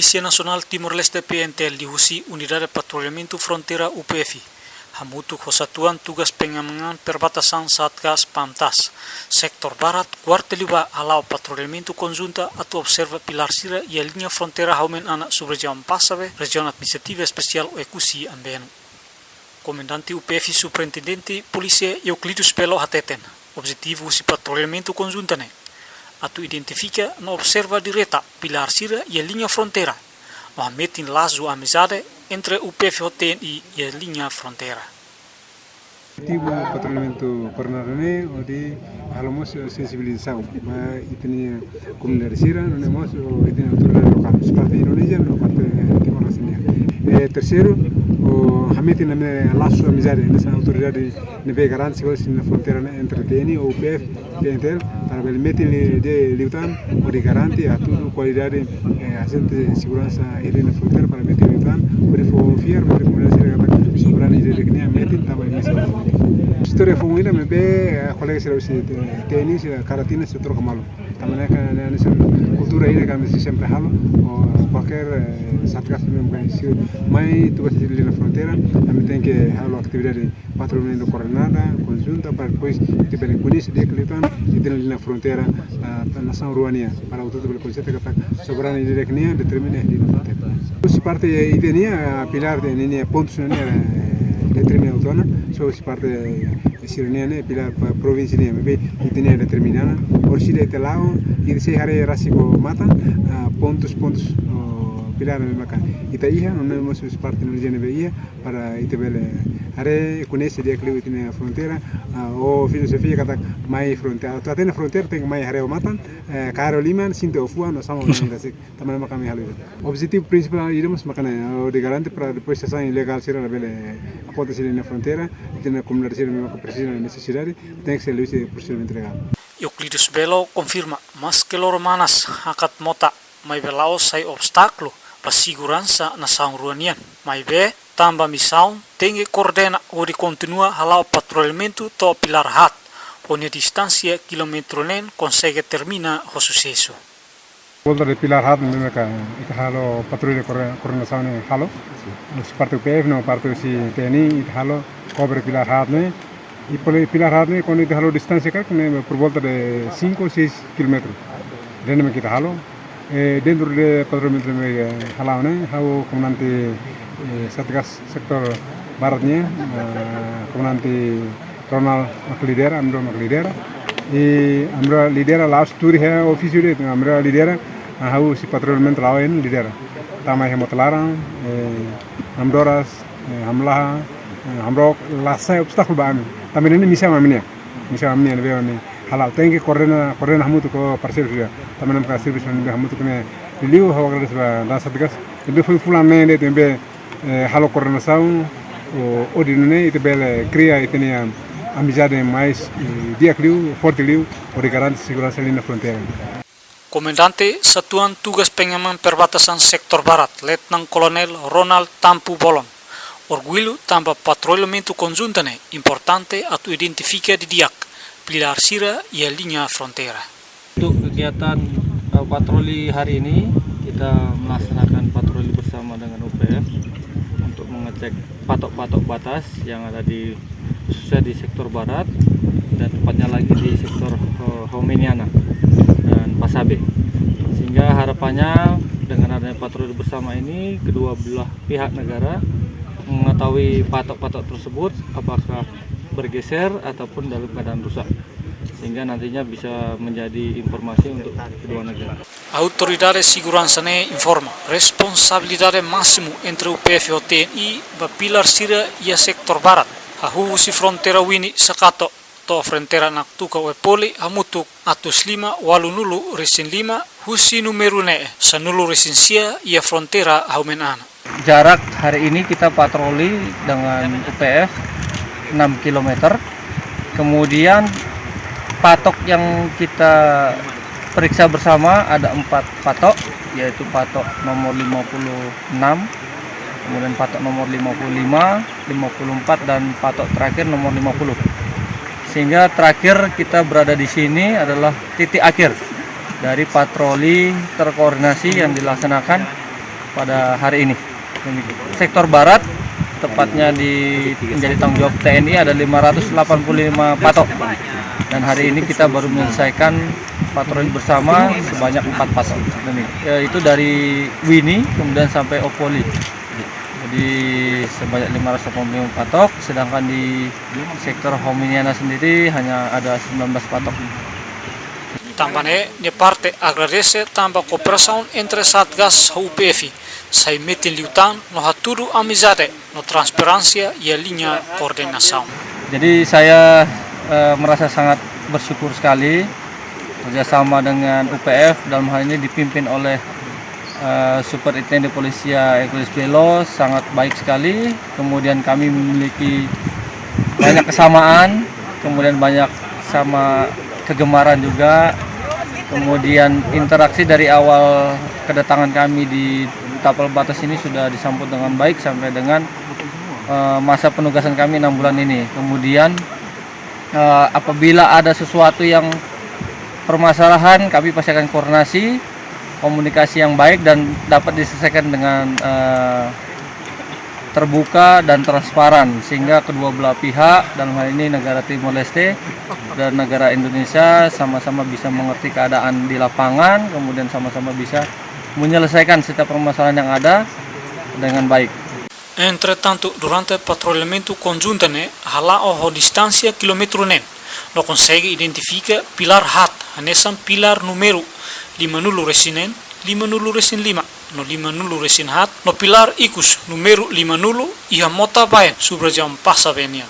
Polícia Nacional Timor-Leste PNTL dihusi Unidade Patrulhamento Fronteira UPF. Hamutu Satuan Tugas Pengamanan Perbatasan Satgas PAMTAS. Sektor Barat, Quarteliba Alau Patrulhamento Conjunta atau Observa Pilar Sira e a linha fronteira Haumen Anak Subregião Passabe, Região Administrativa Especial Ekusi Ambeno. Comandante UPF Superintendente Polícia Euclides Pelo Hateten. Objetivo usi patrulhamento conjunta ne. Atu identifica na observa direta Pilar Sira e a linha fronteira. Mohamed lazo amizade entre o PFO-TNI e a linha fronteira. Objetivo patrulhamento coordenador odi halamos sensibilização, mas itini comunidade Sira não nemos itini autoridade local, seperti Indonesia no parte Timor Leste. Terceiro, o Hamid na laço amizade nessa autoridade nebe garantia na fronteira entre TNI ou UPF, PNTL para meter de liutan ou de garantia a tudo qualidade agente de segurança ele na fronteira para meter liutan ou de confiar para comunidade Sira kata soberania de kenya meter também mesa. História foi ainda mebe colega Sira TNI Sira karatina se troca malo. Também nessa cultura aí kami sempre halo qualquer satgas mesmo conhecido, mas tu vai na fronteira, também tem que halo atividade patrulhamento coordenada, conjunta para depois tiver conhecido de cliente e ter na fronteira a nação ruania para o todo pelo conceito que soberania de kenya determina na fronteira. Se parte idenia pilar de linha pontos determina autona, se parte sirene pilar província ne be idenia determinada, or se de lao e se hare rasiko mata pontos pilar makan ita iha non nemos parte no gene beia para itebele are conhece de clio na fronteira o filosofia kata mai fronteira tu atena fronteira tem mai hare o matan caro liman sinte ofua no samo ni dasik tamana makami halu objetivo principal iremos makana o de garante para depois sessão ilegal ser bele acontecer na fronteira tem comunidade ser mesmo que precisa necessidade tem que ser livre procedimento legal. Euclides Belo confirma, mas que loro manas hakat mota mai belao sai obstáculo para segurança na São Ruanian. Mai be tamba missão tem que coordenar ou de continua halau patrulhamento to Pilar Hat, onde a distância quilômetro nen consegue terminar o sucesso. Volta de Pilar Hat mesmo que halo patrulha coordenação ne halo. Se parte o PF no parte si TNI halo cobre Pilar Hat ne. E por Pilar Hat ne quando halo distância que por volta de 5 ou 6 km. Dentro kita halo dentro de patrulhamento halau ne hau comandante Satgas sektor baratnya comandante Ronald lidera amro lidera e amro lidera last tour hai ofício de amro lidera hau si patrulhamento lawan lidera tamai hemotlarang amdoras hamlah amro lasa obstacle ba ami também nem misa mamnia ne be halal tem que coordenar hamutu ko parcel dia também não parcel bisa hamutu kene liu hawa grades ba da satgas be foi fulane de tembe halo coordenação o dinne ite bele cria itenia amizade mais dia cliu forte liu o de garantia segurança ali na fronteira. Comandante Satuan Tugas Pengamanan Perbatasan Sektor Barat, Letnan Kolonel Ronald Tampu Bolon. Orgulho tamba patrulhamento conjunta ne importante atu identifica di diak Pilar Sira e a linha fronteira. Untuk kegiatan patroli hari ini kita melaksanakan patroli bersama dengan UPF untuk mengecek patok-patok batas yang ada di khususnya di sektor barat dan tepatnya lagi di sektor Haumeniana dan Pasabe. Sehingga harapannya dengan adanya patroli bersama ini kedua belah pihak negara mengetahui patok-patok tersebut apakah bergeser ataupun dalam keadaan rusak, sehingga nantinya bisa menjadi informasi untuk kedua negara. Autoridade Segurança ne informa responsabilidade máximo entre o PF e TNI ba Pilar Sira e a sektor barat. Hahu si fronteira wini sakato to fronteira naktuka we poli hamutuk atus 5 walunulu resin 5 husi numero ne sanulu resin sia e a fronteira haumenana. Jarak hari ini kita patroli dengan UPF 6 km. Kemudian patok yang kita periksa bersama ada 4 patok, yaitu patok nomor 56, kemudian patok nomor 55, 54 dan patok terakhir nomor 50. Sehingga terakhir kita berada di sini adalah titik akhir dari patroli terkoordinasi yang dilaksanakan pada hari ini. Sektor barat, tepatnya menjadi tanggung jawab TNI, ada 585 patok. Dan hari ini kita baru menyelesaikan patroli bersama sebanyak 4 patok. Itu dari Wini kemudian sampai Opoli. Jadi sebanyak 585 patok, sedangkan di sektor Hominiana sendiri hanya ada 19 patok. Tambane, de parte agradece tamba cooperação entre Satgas e UPF, sai metin liutan no haturu amizade, no transparansia e a linha koordinação. Jadi saya merasa sangat bersyukur sekali kerjasama dengan UPF, dalam hal ini dipimpin oleh Superintendent Polisia Ekulis Belo, sangat baik sekali. Kemudian kami memiliki banyak kesamaan, kemudian banyak sama kegemaran juga. Kemudian interaksi dari awal kedatangan kami di tapal batas ini sudah disambut dengan baik sampai dengan masa penugasan kami 6 bulan ini. Kemudian apabila ada sesuatu yang permasalahan, kami pasti akan koordinasi, komunikasi yang baik dan dapat diselesaikan dengan terbuka dan transparan, sehingga kedua belah pihak, dalam hal ini negara Timor Leste dan negara Indonesia, sama-sama bisa mengerti keadaan di lapangan, kemudian sama-sama bisa menyelesaikan setiap permasalahan yang ada dengan baik. Entretanto, durante il patrouillamento congiunto a distanza chilometro lo consegue identifica pilar hat, hanesan pilar numero 50 resinen 50 resin 5 no 50 resin hat no pilar ikus numero 50 iha mota bayan subrajam pasta venia.